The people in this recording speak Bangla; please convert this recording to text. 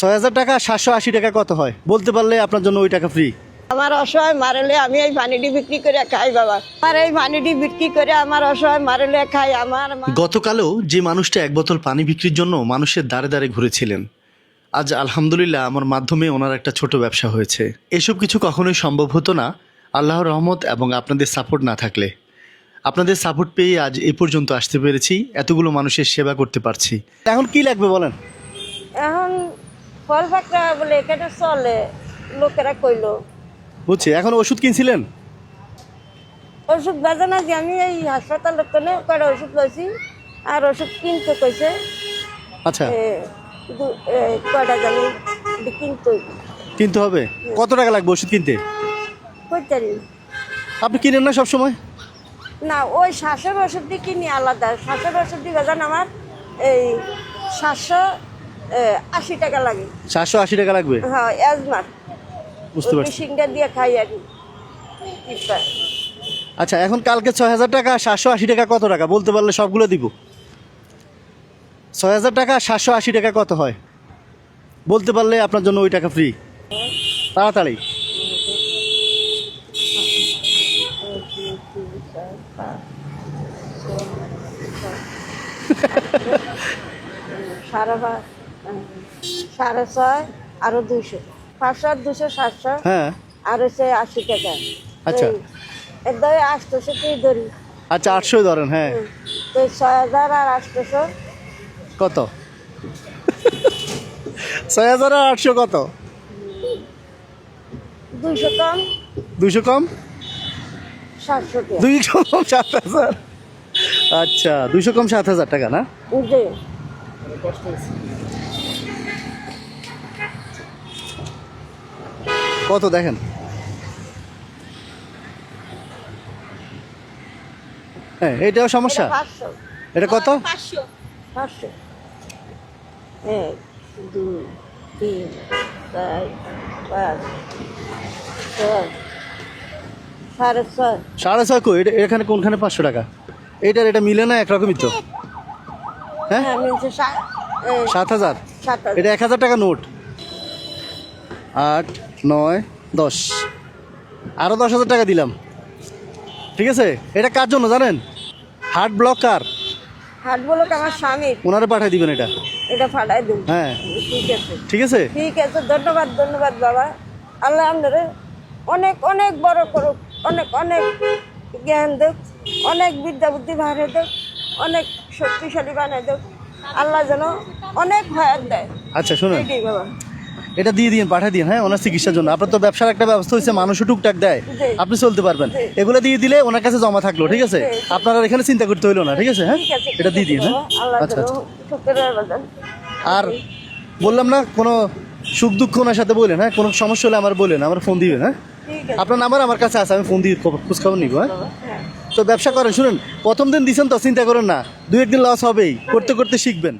৬,০০০ টাকা ৭৮০ টাকা কত হয় বলতে পারলে আপনার জন্য ওই টাকা ফ্রি। আমার অসহায় মারলে আমি এই পানিটি বিক্রি করে খাই বাবা। আমার এই পানিটি বিক্রি করে আমার অসহায় মারলে খাই। আমার গতকালও যে মানুষটা এক বোতল পানি বিক্রির জন্য মানুষের দ্বারে দ্বারে ঘুরেছিলেন, আজ আলহামদুলিল্লাহ আমার মাধ্যমে ওনার একটা ছোট ব্যবসা হয়েছে। এসব কিছু কখনোই সম্ভব হতো না আল্লাহর রহমত এবং আপনাদের সাপোর্ট না থাকলে। আপনাদের সাপোর্ট পেয়ে আজ এ পর্যন্ত আসতে পেরেছি, এতগুলো মানুষের সেবা করতে পারছি। এখন কি লাগবে বলেন? এখন ফল ফাঁকরা বলে এখানে চলে, লোকেরা কইলো। বুঝছি। এখন ওষুধ কিনছিলেন? ওষুধ বাজে না যে আমি এই হাসপাতালের কোনে কয়টা ওষুধ লইছি আর ওষুধ কিনতে কইছে। আচ্ছা, কয়টা জানি কিনতে হবে। কত টাকা লাগবে ওষুধ কিনতে? কইতারি আপনি কিনেন না সবসময়? না, ওই শ্বাসের ওষুধটি কিনি আলাদা। শ্বাসের ওষুধটি বাজান আমার এই 780 টাকা লাগে। 780 টাকা লাগবে? হ্যাঁ, অ্যাজমার বুঝতে পারছি। মেশিনটা দিয়ে খাই আর কি। আচ্ছা, এখন কালকে ৬,০০০ টাকা ৭৮০ টাকা কত টাকা বলতে পারলে সবগুলো দিব। ৬,০০০ টাকা ৭৮০ টাকা কত হয় বলতে পারলে আপনার জন্য ওই টাকা ফ্রি। তাড়াতাড়ি। সাড়ে ছয় আরো 200, 500 আর 200 700। হ্যাঁ, আর হচ্ছে 80 টাকা। আচ্ছা একদম 800 কি ধরি। আচ্ছা, 800 ধরেন। হ্যাঁ, তো 6000 আর 800 কত? ৬,০০০ আর 800 কত? 200 কম 200 কম 700 টাকা। 200 কম 7,০০০। আচ্ছা, 200 কম 7,০০০ টাকা না? জি। কত দেখেন? হ্যাঁ, এটাও সমস্যা। 500। এটা কত? 500 1 2 3 4 5 6 6.5 6.5 কই? এখানে কোনখানে 500 টাকা? এটা মিলে না একরকমই তো। হ্যাঁ, হ্যাঁ মিলছে 7,০০০। 7,000। এটা 1,০০০ টাকা নোট। 8 9 10, আরও 10,০০০ টাকা দিলাম। ঠিক আছে? এটা কার জন্য জানেন? Heart blocker. হাট বলো আমার স্বামীর। ওনারে পাঠিয়ে দিবেন এটা। এটা ফাটাই দেব। হ্যাঁ, ঠিক আছে। ঠিক আছে। ঠিক আছে, ধন্যবাদ ধন্যবাদ বাবা। আল্লাহ আপনারে অনেক অনেক বড় করুক, অনেক অনেক জ্ঞান দেখ, অনেক বিদ্যা বুদ্ধি বাড়ে দেখ, অনেক শক্তিশালী বানিয়ে দেখ। আল্লাহ যেন অনেক হায়াত দেয়। আচ্ছা শুনুন, এটাই বাবা। এটা দিয়ে দিন, পাঠিয়ে দিন। হ্যাঁ, ওনার চিকিৎসার জন্য। আপনার তো ব্যবসার একটা ব্যবস্থা হয়েছে, মানুষও টুকটাক দেয়, জি। আপনি চলতে পারবেন। জি। এগুলো দিয়ে দিলে ওনার কাছে জমা থাকলো। ঠিক আছে? জি। আপনারা এখানে চিন্তা করতে হইলো না। ঠিক আছে? হ্যাঁ, ঠিক আছে, এটা ঠিক দিয়ে আছে দিন। হ্যাঁ, বাবা। আল্লাহ আচ্ছা যেন আচ্ছা। শুকরের বাজান। আর বললাম না, কোনো সুখ দুঃখ ওনার সাথে বলেন। হ্যাঁ, কোনো সমস্যা হলে আমার বলেন, আমার ফোন দিবেন। হ্যাঁ, ঠিক আছে আপনার নাম্বার আমার কাছে আছে, আমি ফোন দিয়ে খোঁজখবর নিব। হ্যাঁ, বাবা। হ্যাঁ। তো ব্যবসা করেন। শুনুন, প্রথম দিন দিচ্ছেন তো চিন্তা করেন না, 2-1 দিন লস হবেই, করতে করতে শিখবেন।